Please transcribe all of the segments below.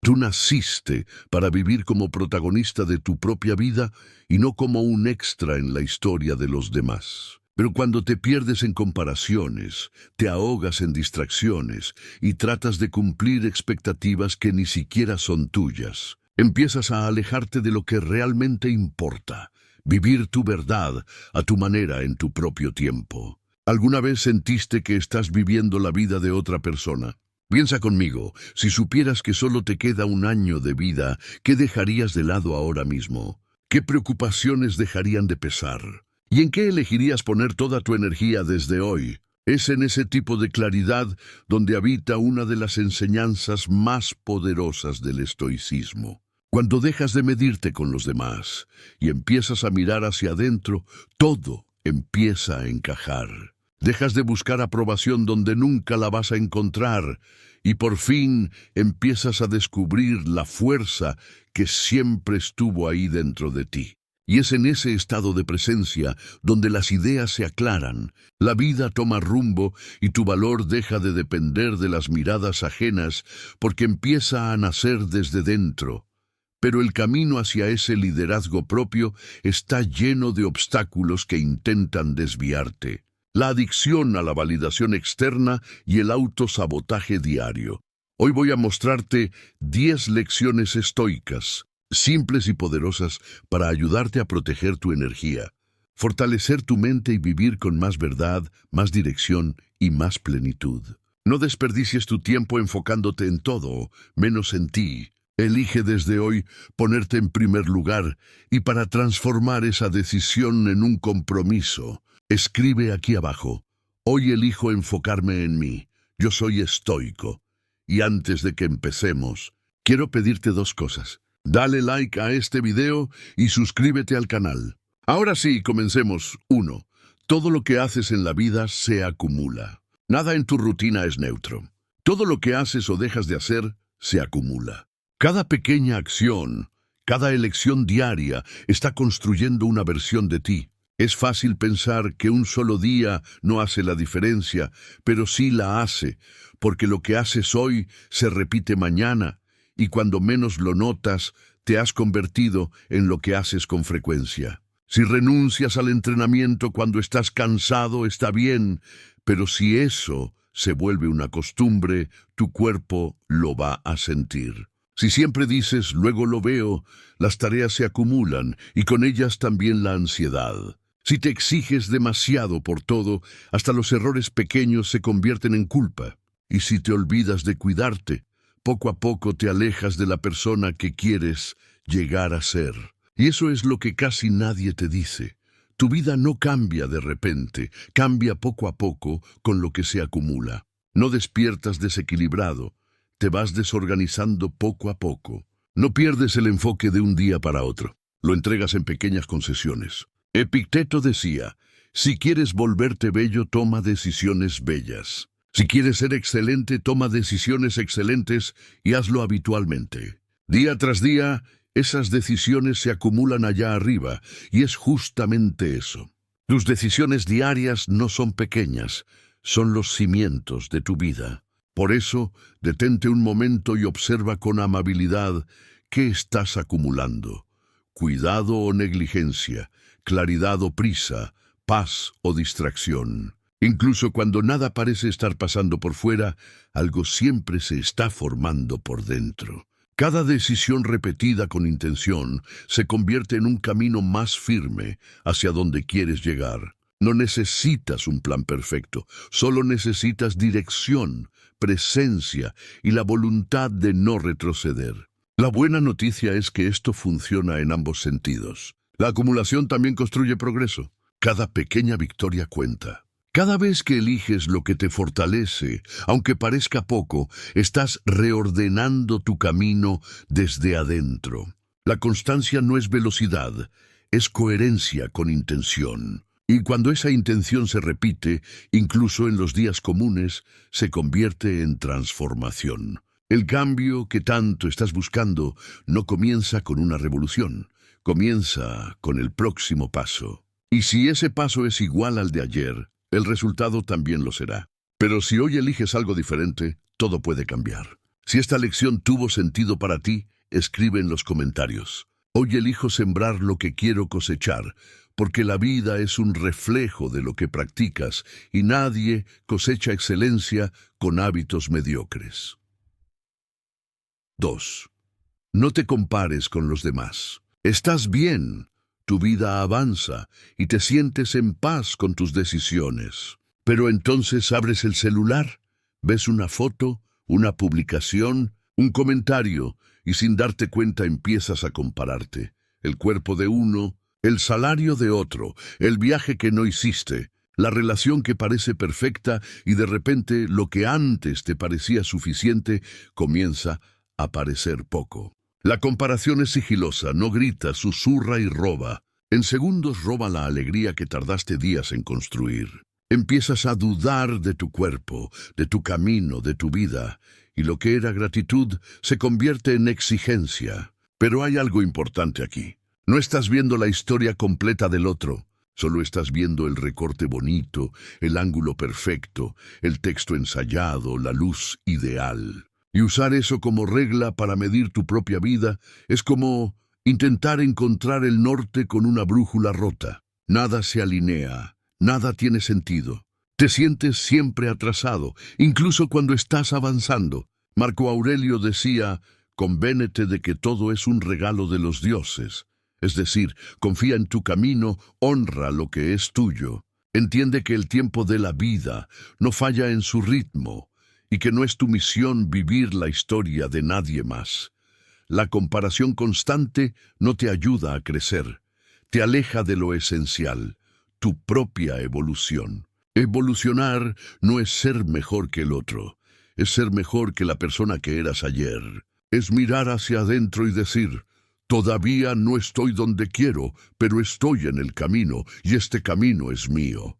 Tú naciste para vivir como protagonista de tu propia vida y no como un extra en la historia de los demás. Pero cuando te pierdes en comparaciones, te ahogas en distracciones y tratas de cumplir expectativas que ni siquiera son tuyas, empiezas a alejarte de lo que realmente importa, vivir tu verdad a tu manera en tu propio tiempo. ¿Alguna vez sentiste que estás viviendo la vida de otra persona? Piensa conmigo, si supieras que solo te queda un año de vida, ¿qué dejarías de lado ahora mismo? ¿Qué preocupaciones dejarían de pesar? ¿Y en qué elegirías poner toda tu energía desde hoy? Es en ese tipo de claridad donde habita una de las enseñanzas más poderosas del estoicismo. Cuando dejas de medirte con los demás y empiezas a mirar hacia adentro, todo empieza a encajar. Dejas de buscar aprobación donde nunca la vas a encontrar y por fin empiezas a descubrir la fuerza que siempre estuvo ahí dentro de ti. Y es en ese estado de presencia donde las ideas se aclaran, la vida toma rumbo y tu valor deja de depender de las miradas ajenas porque empieza a nacer desde dentro. Pero el camino hacia ese liderazgo propio está lleno de obstáculos que intentan desviarte. La adicción a la validación externa y el autosabotaje diario. Hoy voy a mostrarte 10 lecciones estoicas, simples y poderosas para ayudarte a proteger tu energía, fortalecer tu mente y vivir con más verdad, más dirección y más plenitud. No desperdicies tu tiempo enfocándote en todo, menos en ti. Elige desde hoy ponerte en primer lugar y para transformar esa decisión en un compromiso, escribe aquí abajo: hoy elijo enfocarme en mí. Yo soy estoico. Y antes de que empecemos, quiero pedirte 2 cosas. Dale like a este video y suscríbete al canal. Ahora sí, comencemos. 1. Todo lo que haces en la vida se acumula. Nada en tu rutina es neutro. Todo lo que haces o dejas de hacer se acumula. Cada pequeña acción, cada elección diaria está construyendo una versión de ti. Es fácil pensar que un solo día no hace la diferencia, pero sí la hace, porque lo que haces hoy se repite mañana, y cuando menos lo notas, te has convertido en lo que haces con frecuencia. Si renuncias al entrenamiento cuando estás cansado, está bien, pero si eso se vuelve una costumbre, tu cuerpo lo va a sentir. Si siempre dices, luego lo veo, las tareas se acumulan y con ellas también la ansiedad. Si te exiges demasiado por todo, hasta los errores pequeños se convierten en culpa. Y si te olvidas de cuidarte, poco a poco te alejas de la persona que quieres llegar a ser. Y eso es lo que casi nadie te dice. Tu vida no cambia de repente, cambia poco a poco con lo que se acumula. No despiertas desequilibrado, te vas desorganizando poco a poco. No pierdes el enfoque de un día para otro, lo entregas en pequeñas concesiones. Epicteto decía, si quieres volverte bello, toma decisiones bellas. Si quieres ser excelente, toma decisiones excelentes y hazlo habitualmente. Día tras día, esas decisiones se acumulan allá arriba, y es justamente eso. Tus decisiones diarias no son pequeñas, son los cimientos de tu vida. Por eso, detente un momento y observa con amabilidad qué estás acumulando. Cuidado o negligencia, claridad o prisa, paz o distracción. Incluso cuando nada parece estar pasando por fuera, algo siempre se está formando por dentro. Cada decisión repetida con intención se convierte en un camino más firme hacia donde quieres llegar. No necesitas un plan perfecto, solo necesitas dirección, presencia y la voluntad de no retroceder. La buena noticia es que esto funciona en ambos sentidos. La acumulación también construye progreso. Cada pequeña victoria cuenta. Cada vez que eliges lo que te fortalece, aunque parezca poco, estás reordenando tu camino desde adentro. La constancia no es velocidad, es coherencia con intención. Y cuando esa intención se repite, incluso en los días comunes, se convierte en transformación. El cambio que tanto estás buscando no comienza con una revolución, comienza con el próximo paso. Y si ese paso es igual al de ayer, el resultado también lo será. Pero si hoy eliges algo diferente, todo puede cambiar. Si esta lección tuvo sentido para ti, escribe en los comentarios. Hoy elijo sembrar lo que quiero cosechar, porque la vida es un reflejo de lo que practicas y nadie cosecha excelencia con hábitos mediocres. 2. No te compares con los demás. Estás bien, tu vida avanza y te sientes en paz con tus decisiones. Pero entonces abres el celular, ves una foto, una publicación, un comentario y sin darte cuenta empiezas a compararte. El cuerpo de uno, el salario de otro, el viaje que no hiciste, la relación que parece perfecta y de repente lo que antes te parecía suficiente comienza a parecer poco. La comparación es sigilosa, no grita, susurra y roba. En segundos roba la alegría que tardaste días en construir. Empiezas a dudar de tu cuerpo, de tu camino, de tu vida, y lo que era gratitud se convierte en exigencia. Pero hay algo importante aquí. No estás viendo la historia completa del otro, solo estás viendo el recorte bonito, el ángulo perfecto, el texto ensayado, la luz ideal. Y usar eso como regla para medir tu propia vida es como intentar encontrar el norte con una brújula rota. Nada se alinea. Nada tiene sentido. Te sientes siempre atrasado, incluso cuando estás avanzando. Marco Aurelio decía, convénete de que todo es un regalo de los dioses. Es decir, confía en tu camino, honra lo que es tuyo. Entiende que el tiempo de la vida no falla en su ritmo y que no es tu misión vivir la historia de nadie más. La comparación constante no te ayuda a crecer, te aleja de lo esencial. Tu propia evolución. Evolucionar no es ser mejor que el otro, es ser mejor que la persona que eras ayer. Es mirar hacia adentro y decir, todavía no estoy donde quiero, pero estoy en el camino y este camino es mío.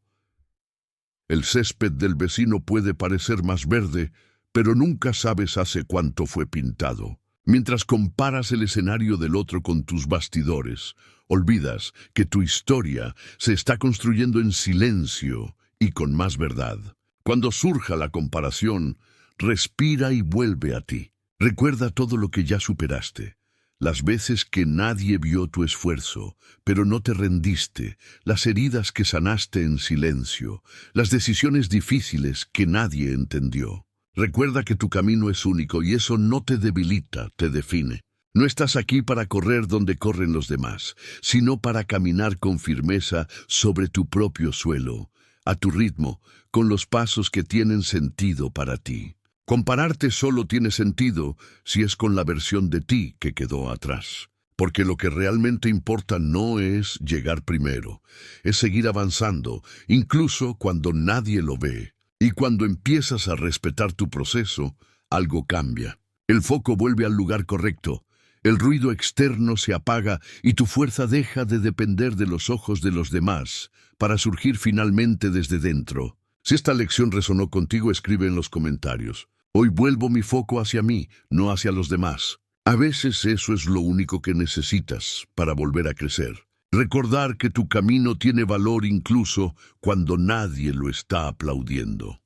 El césped del vecino puede parecer más verde, pero nunca sabes hace cuánto fue pintado. Mientras comparas el escenario del otro con tus bastidores, olvidas que tu historia se está construyendo en silencio y con más verdad. Cuando surja la comparación, respira y vuelve a ti. Recuerda todo lo que ya superaste. Las veces que nadie vio tu esfuerzo, pero no te rendiste, las heridas que sanaste en silencio, las decisiones difíciles que nadie entendió. Recuerda que tu camino es único y eso no te debilita, te define. No estás aquí para correr donde corren los demás, sino para caminar con firmeza sobre tu propio suelo, a tu ritmo, con los pasos que tienen sentido para ti. Compararte solo tiene sentido si es con la versión de ti que quedó atrás. Porque lo que realmente importa no es llegar primero, es seguir avanzando, incluso cuando nadie lo ve. Y cuando empiezas a respetar tu proceso, algo cambia. El foco vuelve al lugar correcto, el ruido externo se apaga y tu fuerza deja de depender de los ojos de los demás para surgir finalmente desde dentro. Si esta lección resonó contigo, escribe en los comentarios. Hoy vuelvo mi foco hacia mí, no hacia los demás. A veces eso es lo único que necesitas para volver a crecer. Recordar que tu camino tiene valor incluso cuando nadie lo está aplaudiendo.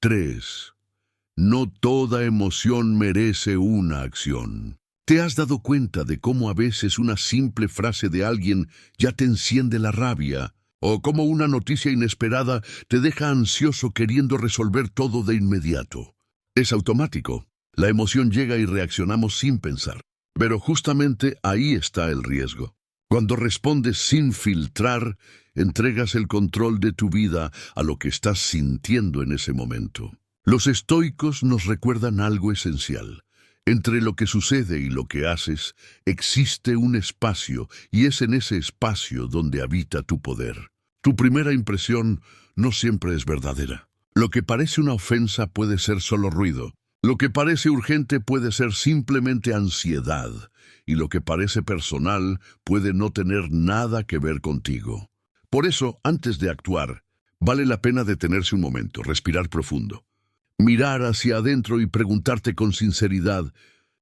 3. No toda emoción merece una acción. ¿Te has dado cuenta de cómo a veces una simple frase de alguien ya te enciende la rabia? ¿O cómo una noticia inesperada te deja ansioso queriendo resolver todo de inmediato? Es automático. La emoción llega y reaccionamos sin pensar. Pero justamente ahí está el riesgo. Cuando respondes sin filtrar, entregas el control de tu vida a lo que estás sintiendo en ese momento. Los estoicos nos recuerdan algo esencial. Entre lo que sucede y lo que haces, existe un espacio, y es en ese espacio donde habita tu poder. Tu primera impresión no siempre es verdadera. Lo que parece una ofensa puede ser solo ruido. Lo que parece urgente puede ser simplemente ansiedad, y lo que parece personal puede no tener nada que ver contigo. Por eso, antes de actuar, vale la pena detenerse un momento, respirar profundo, mirar hacia adentro y preguntarte con sinceridad,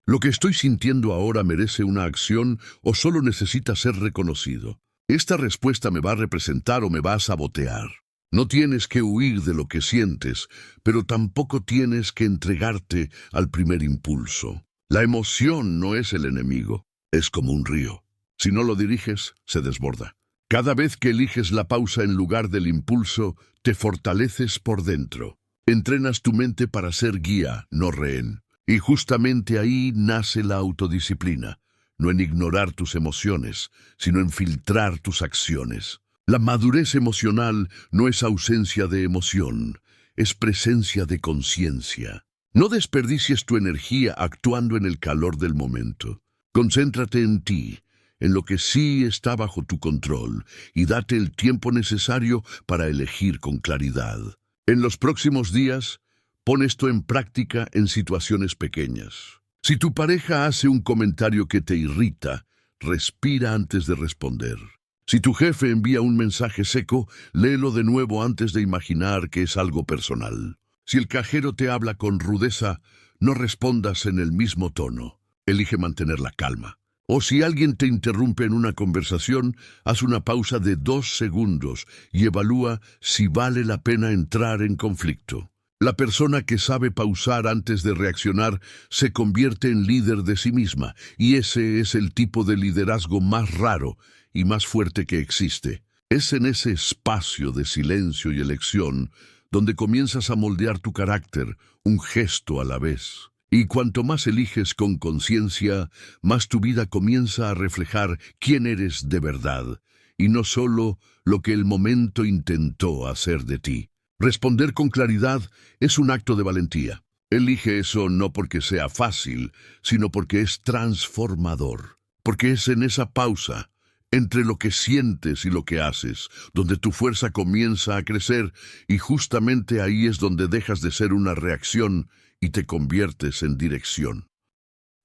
¿lo que estoy sintiendo ahora merece una acción o solo necesita ser reconocido? ¿Esta respuesta me va a representar o me va a sabotear? No tienes que huir de lo que sientes, pero tampoco tienes que entregarte al primer impulso. La emoción no es el enemigo, es como un río. Si no lo diriges, se desborda. Cada vez que eliges la pausa en lugar del impulso, te fortaleces por dentro. Entrenas tu mente para ser guía, no rehén. Y justamente ahí nace la autodisciplina, no en ignorar tus emociones, sino en filtrar tus acciones. La madurez emocional no es ausencia de emoción, es presencia de conciencia. No desperdicies tu energía actuando en el calor del momento. Concéntrate en ti, en lo que sí está bajo tu control, y date el tiempo necesario para elegir con claridad. En los próximos días, pon esto en práctica en situaciones pequeñas. Si tu pareja hace un comentario que te irrita, respira antes de responder. Si tu jefe envía un mensaje seco, léelo de nuevo antes de imaginar que es algo personal. Si el cajero te habla con rudeza, no respondas en el mismo tono. Elige mantener la calma. O si alguien te interrumpe en una conversación, haz una pausa de 2 segundos y evalúa si vale la pena entrar en conflicto. La persona que sabe pausar antes de reaccionar se convierte en líder de sí misma, y ese es el tipo de liderazgo más raro y más fuerte que existe. Es en ese espacio de silencio y elección donde comienzas a moldear tu carácter, un gesto a la vez. Y cuanto más eliges con conciencia, más tu vida comienza a reflejar quién eres de verdad, y no solo lo que el momento intentó hacer de ti. Responder con claridad es un acto de valentía. Elige eso no porque sea fácil, sino porque es transformador. Porque es en esa pausa, entre lo que sientes y lo que haces, donde tu fuerza comienza a crecer, y justamente ahí es donde dejas de ser una reacción y te conviertes en dirección.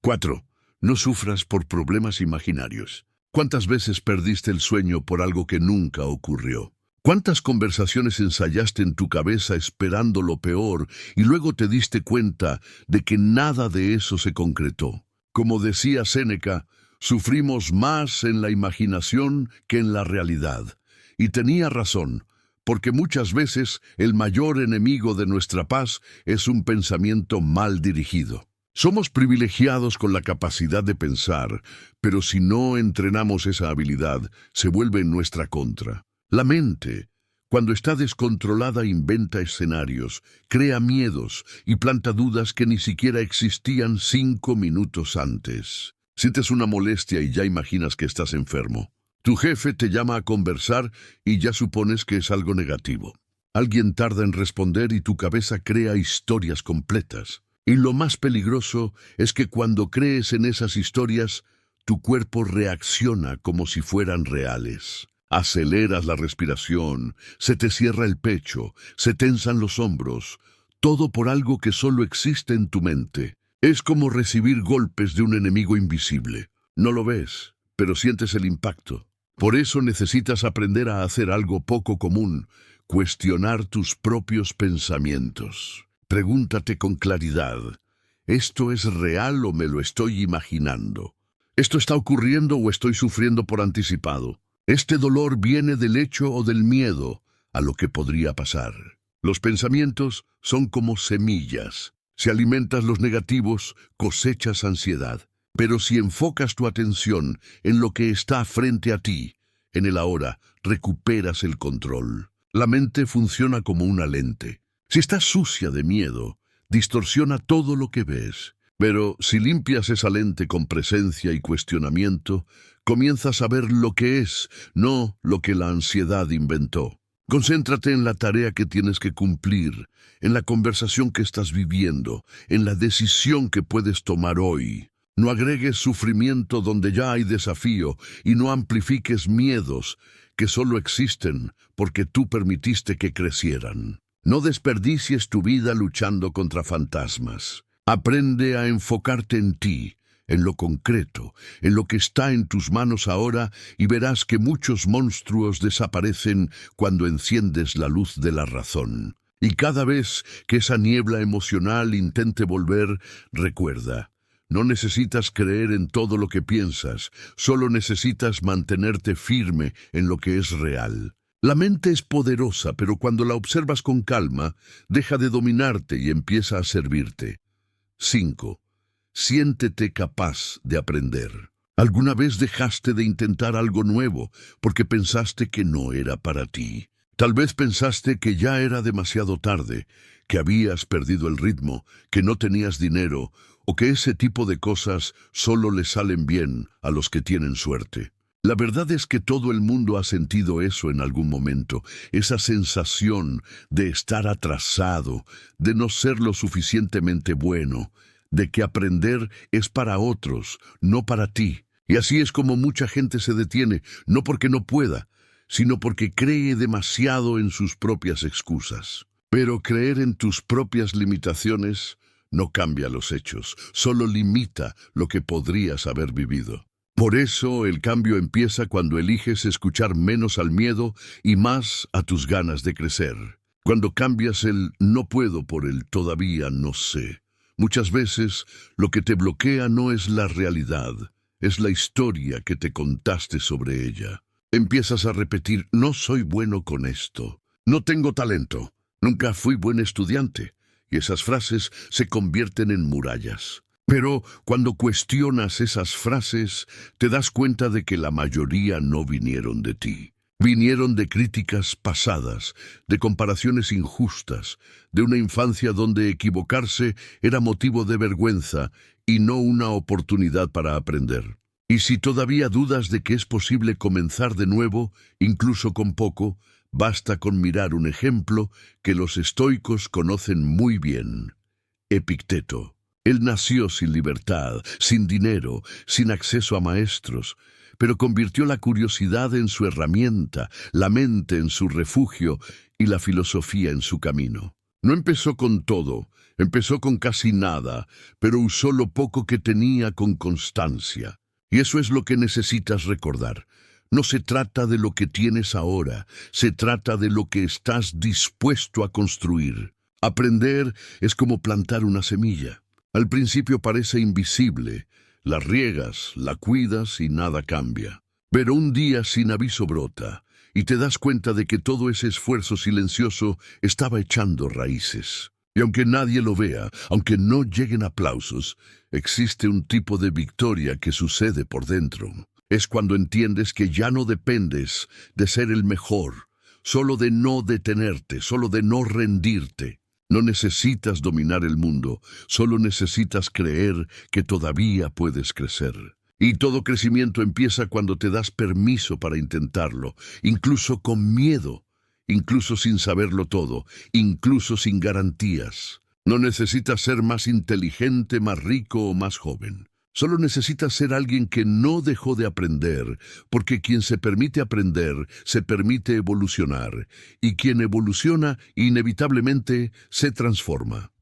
4. No sufras por problemas imaginarios. ¿Cuántas veces perdiste el sueño por algo que nunca ocurrió? ¿Cuántas conversaciones ensayaste en tu cabeza esperando lo peor y luego te diste cuenta de que nada de eso se concretó? Como decía Séneca, sufrimos más en la imaginación que en la realidad. Y tenía razón, porque muchas veces el mayor enemigo de nuestra paz es un pensamiento mal dirigido. Somos privilegiados con la capacidad de pensar, pero si no entrenamos esa habilidad, se vuelve en nuestra contra. La mente, cuando está descontrolada, inventa escenarios, crea miedos y planta dudas que ni siquiera existían 5 minutos antes. Sientes una molestia y ya imaginas que estás enfermo. Tu jefe te llama a conversar y ya supones que es algo negativo. Alguien tarda en responder y tu cabeza crea historias completas. Y lo más peligroso es que cuando crees en esas historias, tu cuerpo reacciona como si fueran reales. Aceleras la respiración, se te cierra el pecho, se tensan los hombros, todo por algo que solo existe en tu mente. Es como recibir golpes de un enemigo invisible. No lo ves, pero sientes el impacto. Por eso necesitas aprender a hacer algo poco común, cuestionar tus propios pensamientos. Pregúntate con claridad, ¿esto es real o me lo estoy imaginando? ¿Esto está ocurriendo o estoy sufriendo por anticipado? ¿Este dolor viene del hecho o del miedo a lo que podría pasar? Los pensamientos son como semillas. Si alimentas los negativos, cosechas ansiedad. Pero si enfocas tu atención en lo que está frente a ti, en el ahora, recuperas el control. La mente funciona como una lente. Si estás sucia de miedo, distorsiona todo lo que ves. Pero si limpias esa lente con presencia y cuestionamiento, comienzas a ver lo que es, no lo que la ansiedad inventó. Concéntrate en la tarea que tienes que cumplir, en la conversación que estás viviendo, en la decisión que puedes tomar hoy. No agregues sufrimiento donde ya hay desafío y no amplifiques miedos que solo existen porque tú permitiste que crecieran. No desperdicies tu vida luchando contra fantasmas. Aprende a enfocarte en ti, en lo concreto, en lo que está en tus manos ahora, y verás que muchos monstruos desaparecen cuando enciendes la luz de la razón. Y cada vez que esa niebla emocional intente volver, recuerda, no necesitas creer en todo lo que piensas, solo necesitas mantenerte firme en lo que es real. La mente es poderosa, pero cuando la observas con calma, deja de dominarte y empieza a servirte. 5. Siéntete capaz de aprender. ¿Alguna vez dejaste de intentar algo nuevo porque pensaste que no era para ti? Tal vez pensaste que ya era demasiado tarde, que habías perdido el ritmo, que no tenías dinero, o que ese tipo de cosas solo le salen bien a los que tienen suerte. La verdad es que todo el mundo ha sentido eso en algún momento, esa sensación de estar atrasado, de no ser lo suficientemente bueno, de que aprender es para otros, no para ti. Y así es como mucha gente se detiene, no porque no pueda, sino porque cree demasiado en sus propias excusas. Pero creer en tus propias limitaciones no cambia los hechos, solo limita lo que podrías haber vivido. Por eso el cambio empieza cuando eliges escuchar menos al miedo y más a tus ganas de crecer. Cuando cambias el no puedo por el todavía no sé. Muchas veces lo que te bloquea no es la realidad, es la historia que te contaste sobre ella. Empiezas a repetir, no soy bueno con esto, no tengo talento, nunca fui buen estudiante, y esas frases se convierten en murallas. Pero cuando cuestionas esas frases, te das cuenta de que la mayoría no vinieron de ti. Vinieron de críticas pasadas, de comparaciones injustas, de una infancia donde equivocarse era motivo de vergüenza y no una oportunidad para aprender. Y si todavía dudas de que es posible comenzar de nuevo, incluso con poco, basta con mirar un ejemplo que los estoicos conocen muy bien: Epicteto. Él nació sin libertad, sin dinero, sin acceso a maestros, pero convirtió la curiosidad en su herramienta, la mente en su refugio y la filosofía en su camino. No empezó con todo, empezó con casi nada, pero usó lo poco que tenía con constancia. Y eso es lo que necesitas recordar. No se trata de lo que tienes ahora, se trata de lo que estás dispuesto a construir. Aprender es como plantar una semilla. Al principio parece invisible, la riegas, la cuidas y nada cambia. Pero un día sin aviso brota, y te das cuenta de que todo ese esfuerzo silencioso estaba echando raíces. Y aunque nadie lo vea, aunque no lleguen aplausos, existe un tipo de victoria que sucede por dentro. Es cuando entiendes que ya no dependes de ser el mejor, solo de no detenerte, solo de no rendirte. No necesitas dominar el mundo, solo necesitas creer que todavía puedes crecer. Y todo crecimiento empieza cuando te das permiso para intentarlo, incluso con miedo, incluso sin saberlo todo, incluso sin garantías. No necesitas ser más inteligente, más rico o más joven. Solo necesitas ser alguien que no dejó de aprender, porque quien se permite aprender, se permite evolucionar, y quien evoluciona inevitablemente se transforma.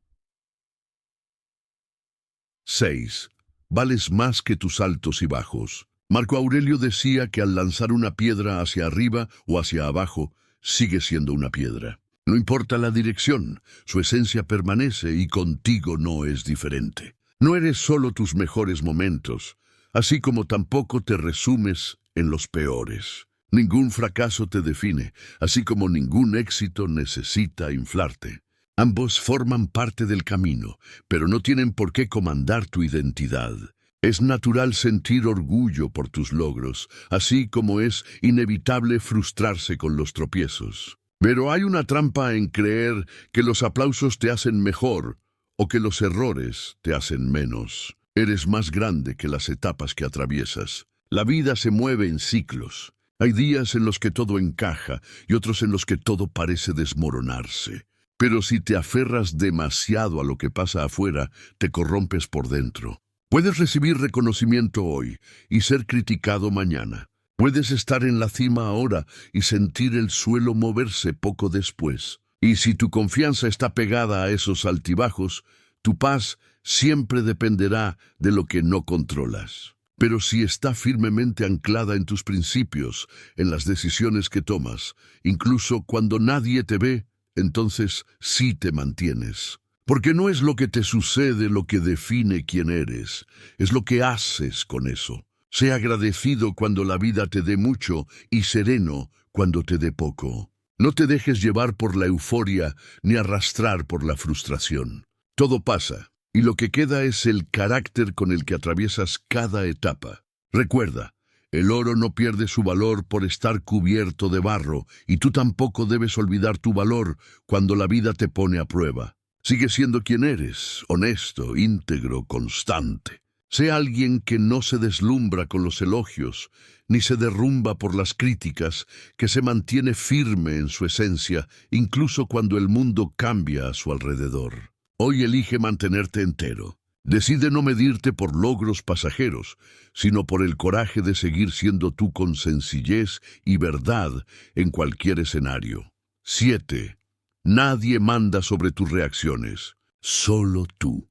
6. Vales más que tus altos y bajos. Marco Aurelio decía que al lanzar una piedra hacia arriba o hacia abajo, sigue siendo una piedra. No importa la dirección, su esencia permanece y contigo no es diferente. No eres solo tus mejores momentos, así como tampoco te resumes en los peores. Ningún fracaso te define, así como ningún éxito necesita inflarte. Ambos forman parte del camino, pero no tienen por qué comandar tu identidad. Es natural sentir orgullo por tus logros, así como es inevitable frustrarse con los tropiezos. Pero hay una trampa en creer que los aplausos te hacen mejor, o que los errores te hacen menos. Eres más grande que las etapas que atraviesas. La vida se mueve en ciclos. Hay días en los que todo encaja y otros en los que todo parece desmoronarse. Pero si te aferras demasiado a lo que pasa afuera, te corrompes por dentro. Puedes recibir reconocimiento hoy y ser criticado mañana. Puedes estar en la cima ahora y sentir el suelo moverse poco después. Y si tu confianza está pegada a esos altibajos, tu paz siempre dependerá de lo que no controlas. Pero si está firmemente anclada en tus principios, en las decisiones que tomas, incluso cuando nadie te ve, entonces sí te mantienes. Porque no es lo que te sucede lo que define quién eres, es lo que haces con eso. Sé agradecido cuando la vida te dé mucho y sereno cuando te dé poco. No te dejes llevar por la euforia ni arrastrar por la frustración. Todo pasa, y lo que queda es el carácter con el que atraviesas cada etapa. Recuerda, el oro no pierde su valor por estar cubierto de barro, y tú tampoco debes olvidar tu valor cuando la vida te pone a prueba. Sigue siendo quien eres, honesto, íntegro, constante. Sé alguien que no se deslumbra con los elogios, ni se derrumba por las críticas, que se mantiene firme en su esencia, incluso cuando el mundo cambia a su alrededor. Hoy elige mantenerte entero. Decide no medirte por logros pasajeros, sino por el coraje de seguir siendo tú con sencillez y verdad en cualquier escenario. 7. Nadie manda sobre tus reacciones, solo tú.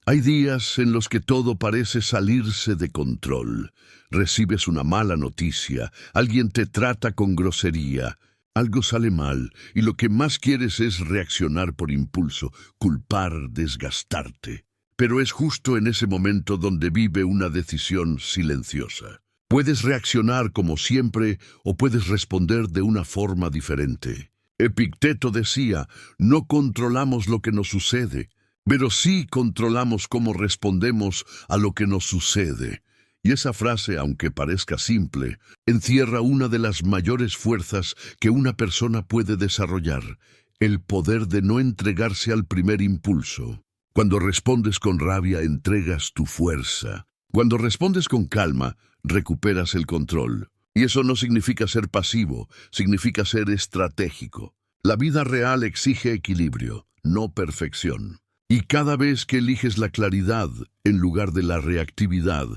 Hay días en los que todo parece salirse de control. Recibes una mala noticia, alguien te trata con grosería, algo sale mal y lo que más quieres es reaccionar por impulso, culpar, desgastarte. Pero es justo en ese momento donde vive una decisión silenciosa. Puedes reaccionar como siempre o puedes responder de una forma diferente. Epicteto decía, no controlamos lo que nos sucede, pero sí controlamos cómo respondemos a lo que nos sucede. Y esa frase, aunque parezca simple, encierra una de las mayores fuerzas que una persona puede desarrollar, el poder de no entregarse al primer impulso. Cuando respondes con rabia, entregas tu fuerza. Cuando respondes con calma, recuperas el control. Y eso no significa ser pasivo, significa ser estratégico. La vida real exige equilibrio, no perfección. Y cada vez que eliges la claridad en lugar de la reactividad,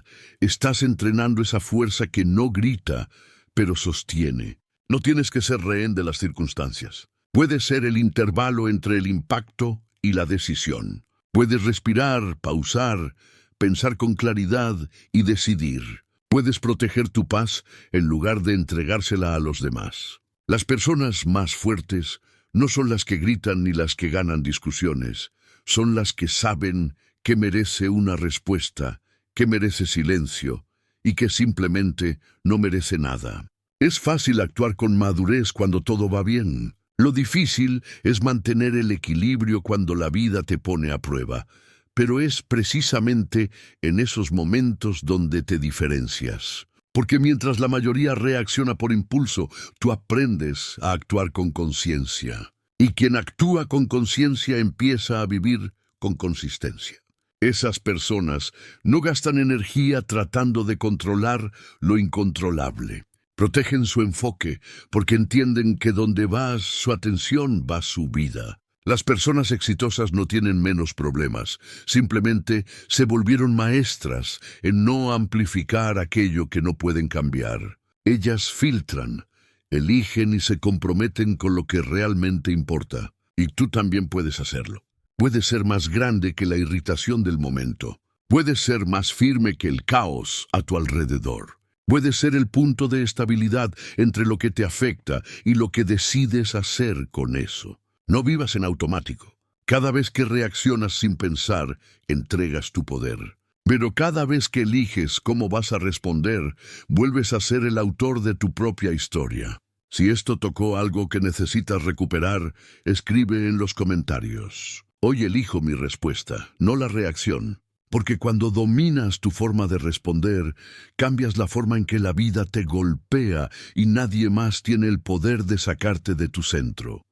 estás entrenando esa fuerza que no grita, pero sostiene. No tienes que ser rehén de las circunstancias. Puedes ser el intervalo entre el impacto y la decisión. Puedes respirar, pausar, pensar con claridad y decidir. Puedes proteger tu paz en lugar de entregársela a los demás. Las personas más fuertes no son las que gritan ni las que ganan discusiones. Son las que saben que merece una respuesta, que merece silencio y que simplemente no merece nada. Es fácil actuar con madurez cuando todo va bien. Lo difícil es mantener el equilibrio cuando la vida te pone a prueba. Pero es precisamente en esos momentos donde te diferencias. Porque mientras la mayoría reacciona por impulso, tú aprendes a actuar con conciencia. Y quien actúa con conciencia empieza a vivir con consistencia. Esas personas no gastan energía tratando de controlar lo incontrolable. Protegen su enfoque porque entienden que donde va su atención va su vida. Las personas exitosas no tienen menos problemas, simplemente se volvieron maestras en no amplificar aquello que no pueden cambiar. Ellas filtran, eligen y se comprometen con lo que realmente importa. Y tú también puedes hacerlo. Puedes ser más grande que la irritación del momento. Puedes ser más firme que el caos a tu alrededor. Puedes ser el punto de estabilidad entre lo que te afecta y lo que decides hacer con eso. No vivas en automático. Cada vez que reaccionas sin pensar, entregas tu poder. Pero cada vez que eliges cómo vas a responder, vuelves a ser el autor de tu propia historia. Si esto tocó algo que necesitas recuperar, escribe en los comentarios. Hoy elijo mi respuesta, no la reacción. Porque cuando dominas tu forma de responder, cambias la forma en que la vida te golpea y nadie más tiene el poder de sacarte de tu centro.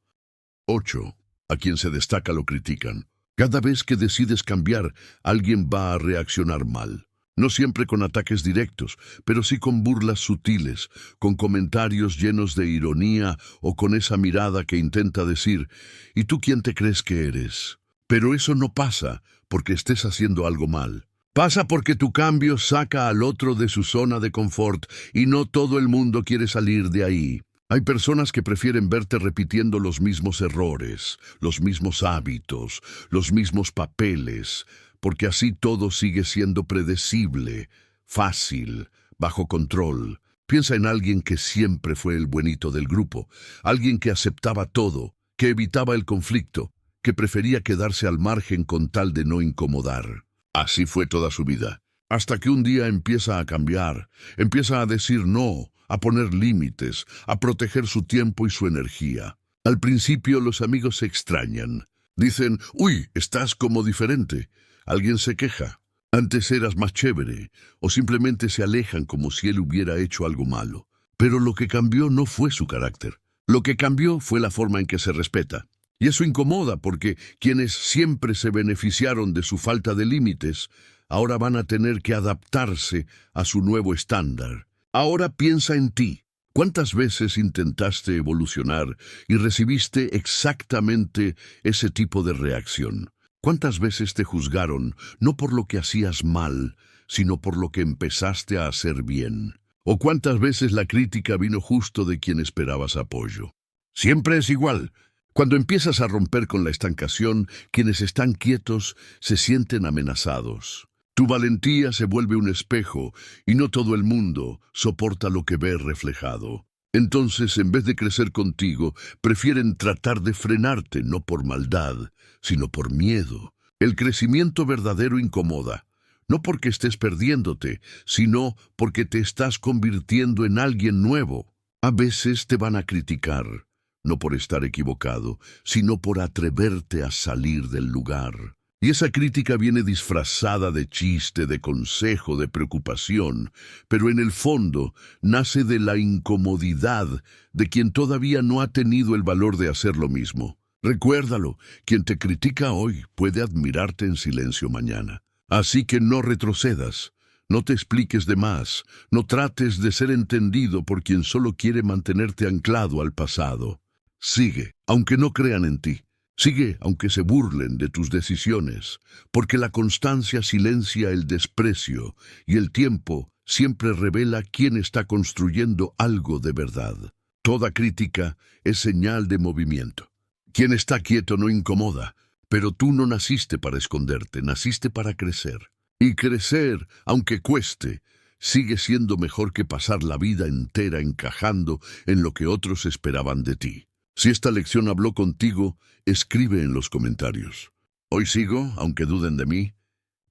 8. A quien se destaca lo critican. Cada vez que decides cambiar, alguien va a reaccionar mal. No siempre con ataques directos, pero sí con burlas sutiles, con comentarios llenos de ironía o con esa mirada que intenta decir, ¿y tú quién te crees que eres? Pero eso no pasa porque estés haciendo algo mal. Pasa porque tu cambio saca al otro de su zona de confort y no todo el mundo quiere salir de ahí. Hay personas que prefieren verte repitiendo los mismos errores, los mismos hábitos, los mismos papeles, porque así todo sigue siendo predecible, fácil, bajo control. Piensa en alguien que siempre fue el buenito del grupo, alguien que aceptaba todo, que evitaba el conflicto, que prefería quedarse al margen con tal de no incomodar. Así fue toda su vida, hasta que un día empieza a cambiar, empieza a decir no, a poner límites, a proteger su tiempo y su energía. Al principio los amigos se extrañan. Dicen, uy, estás como diferente. Alguien se queja. Antes eras más chévere, o simplemente se alejan como si él hubiera hecho algo malo. Pero lo que cambió no fue su carácter. Lo que cambió fue la forma en que se respeta. Y eso incomoda porque quienes siempre se beneficiaron de su falta de límites, ahora van a tener que adaptarse a su nuevo estándar. Ahora piensa en ti. ¿Cuántas veces intentaste evolucionar y recibiste exactamente ese tipo de reacción? ¿Cuántas veces te juzgaron no por lo que hacías mal, sino por lo que empezaste a hacer bien? ¿O cuántas veces la crítica vino justo de quien esperabas apoyo? Siempre es igual. Cuando empiezas a romper con la estancación, quienes están quietos se sienten amenazados. Tu valentía se vuelve un espejo y no todo el mundo soporta lo que ve reflejado. Entonces, en vez de crecer contigo, prefieren tratar de frenarte no por maldad, sino por miedo. El crecimiento verdadero incomoda, no porque estés perdiéndote, sino porque te estás convirtiendo en alguien nuevo. A veces te van a criticar, no por estar equivocado, sino por atreverte a salir del lugar. Y esa crítica viene disfrazada de chiste, de consejo, de preocupación, pero en el fondo nace de la incomodidad de quien todavía no ha tenido el valor de hacer lo mismo. Recuérdalo, quien te critica hoy puede admirarte en silencio mañana. Así que no retrocedas, no te expliques de más, no trates de ser entendido por quien solo quiere mantenerte anclado al pasado. Sigue, aunque no crean en ti. Sigue, aunque se burlen de tus decisiones, porque la constancia silencia el desprecio y el tiempo siempre revela quién está construyendo algo de verdad. Toda crítica es señal de movimiento. Quien está quieto no incomoda, pero tú no naciste para esconderte, naciste para crecer. Y crecer, aunque cueste, sigue siendo mejor que pasar la vida entera encajando en lo que otros esperaban de ti. Si esta lección habló contigo, escribe en los comentarios. Hoy sigo, aunque duden de mí,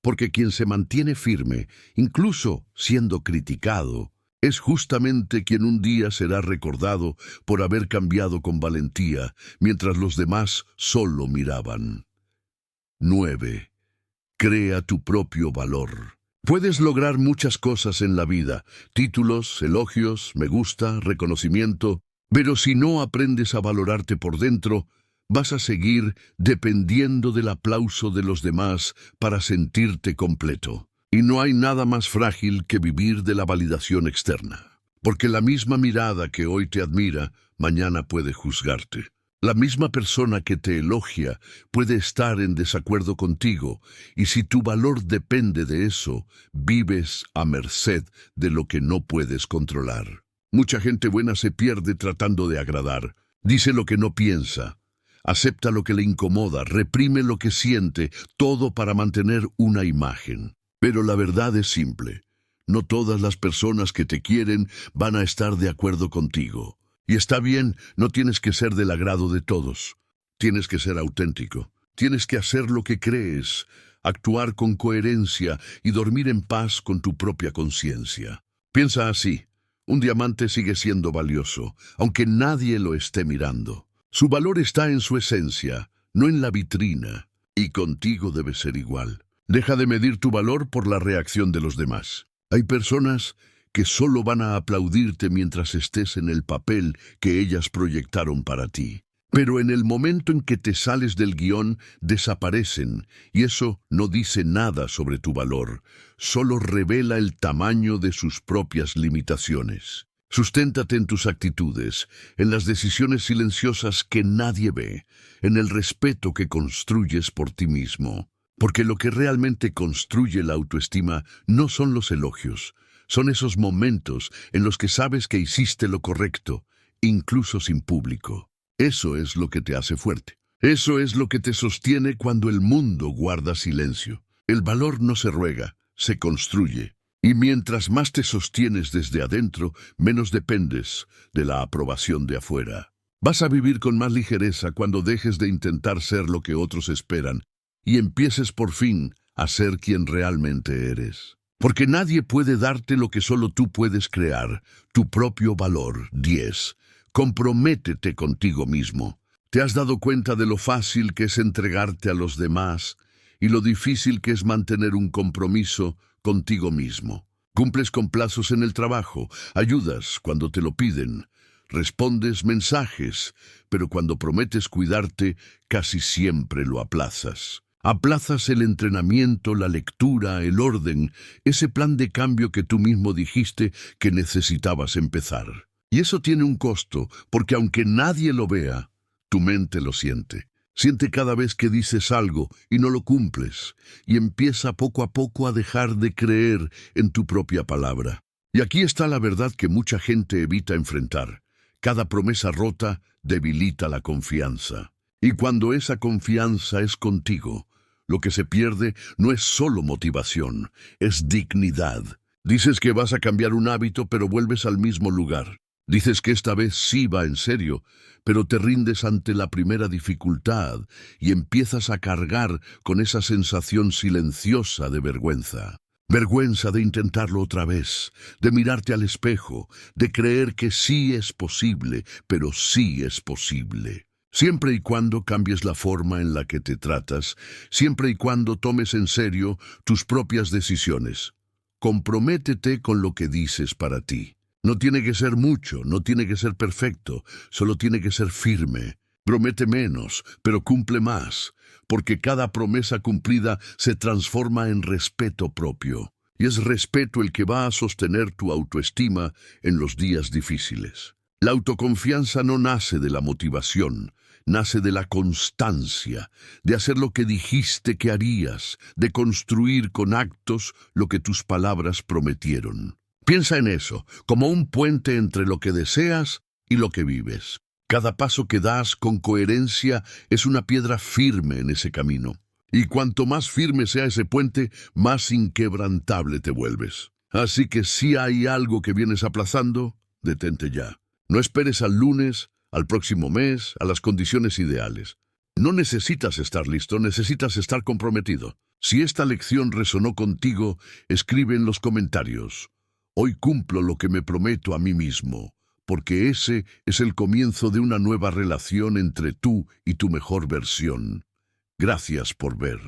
porque quien se mantiene firme, incluso siendo criticado, es justamente quien un día será recordado por haber cambiado con valentía, mientras los demás solo miraban. 9. Crea tu propio valor. Puedes lograr muchas cosas en la vida, títulos, elogios, me gusta, reconocimiento, pero si no aprendes a valorarte por dentro, vas a seguir dependiendo del aplauso de los demás para sentirte completo. Y no hay nada más frágil que vivir de la validación externa, porque la misma mirada que hoy te admira, mañana puede juzgarte. La misma persona que te elogia puede estar en desacuerdo contigo, y si tu valor depende de eso, vives a merced de lo que no puedes controlar. Mucha gente buena se pierde tratando de agradar. Dice lo que no piensa. Acepta lo que le incomoda, reprime lo que siente, todo para mantener una imagen. Pero la verdad es simple. No todas las personas que te quieren van a estar de acuerdo contigo. Y está bien, no tienes que ser del agrado de todos. Tienes que ser auténtico. Tienes que hacer lo que crees, actuar con coherencia y dormir en paz con tu propia conciencia. Piensa así. Un diamante sigue siendo valioso, aunque nadie lo esté mirando. Su valor está en su esencia, no en la vitrina, y contigo debe ser igual. Deja de medir tu valor por la reacción de los demás. Hay personas que solo van a aplaudirte mientras estés en el papel que ellas proyectaron para ti. Pero en el momento en que te sales del guión, desaparecen, y eso no dice nada sobre tu valor, solo revela el tamaño de sus propias limitaciones. Susténtate en tus actitudes, en las decisiones silenciosas que nadie ve, en el respeto que construyes por ti mismo. Porque lo que realmente construye la autoestima no son los elogios, son esos momentos en los que sabes que hiciste lo correcto, incluso sin público. Eso es lo que te hace fuerte. Eso es lo que te sostiene cuando el mundo guarda silencio. El valor no se ruega, se construye. Y mientras más te sostienes desde adentro, menos dependes de la aprobación de afuera. Vas a vivir con más ligereza cuando dejes de intentar ser lo que otros esperan y empieces por fin a ser quien realmente eres. Porque nadie puede darte lo que solo tú puedes crear, tu propio valor. 10. Comprométete contigo mismo. ¿Te has dado cuenta de lo fácil que es entregarte a los demás y lo difícil que es mantener un compromiso contigo mismo? Cumples con plazos en el trabajo, ayudas cuando te lo piden, respondes mensajes, pero cuando prometes cuidarte, casi siempre lo aplazas. Aplazas el entrenamiento, la lectura, el orden, ese plan de cambio que tú mismo dijiste que necesitabas empezar. Y eso tiene un costo, porque aunque nadie lo vea, tu mente lo siente. Siente cada vez que dices algo y no lo cumples, y empieza poco a poco a dejar de creer en tu propia palabra. Y aquí está la verdad que mucha gente evita enfrentar. Cada promesa rota debilita la confianza. Y cuando esa confianza es contigo, lo que se pierde no es solo motivación, es dignidad. Dices que vas a cambiar un hábito, pero vuelves al mismo lugar. Dices que esta vez sí va en serio, pero te rindes ante la primera dificultad y empiezas a cargar con esa sensación silenciosa de vergüenza. Vergüenza de intentarlo otra vez, de mirarte al espejo, de creer que sí es posible, pero sí es posible. Siempre y cuando cambies la forma en la que te tratas, siempre y cuando tomes en serio tus propias decisiones. Comprométete con lo que dices para ti. No tiene que ser mucho, no tiene que ser perfecto, solo tiene que ser firme. Promete menos, pero cumple más, porque cada promesa cumplida se transforma en respeto propio. Y es respeto el que va a sostener tu autoestima en los días difíciles. La autoconfianza no nace de la motivación, nace de la constancia, de hacer lo que dijiste que harías, de construir con actos lo que tus palabras prometieron. Piensa en eso, como un puente entre lo que deseas y lo que vives. Cada paso que das con coherencia es una piedra firme en ese camino. Y cuanto más firme sea ese puente, más inquebrantable te vuelves. Así que si hay algo que vienes aplazando, detente ya. No esperes al lunes, al próximo mes, a las condiciones ideales. No necesitas estar listo, necesitas estar comprometido. Si esta lección resonó contigo, escribe en los comentarios: hoy cumplo lo que me prometo a mí mismo, porque ese es el comienzo de una nueva relación entre tú y tu mejor versión. Gracias por ver.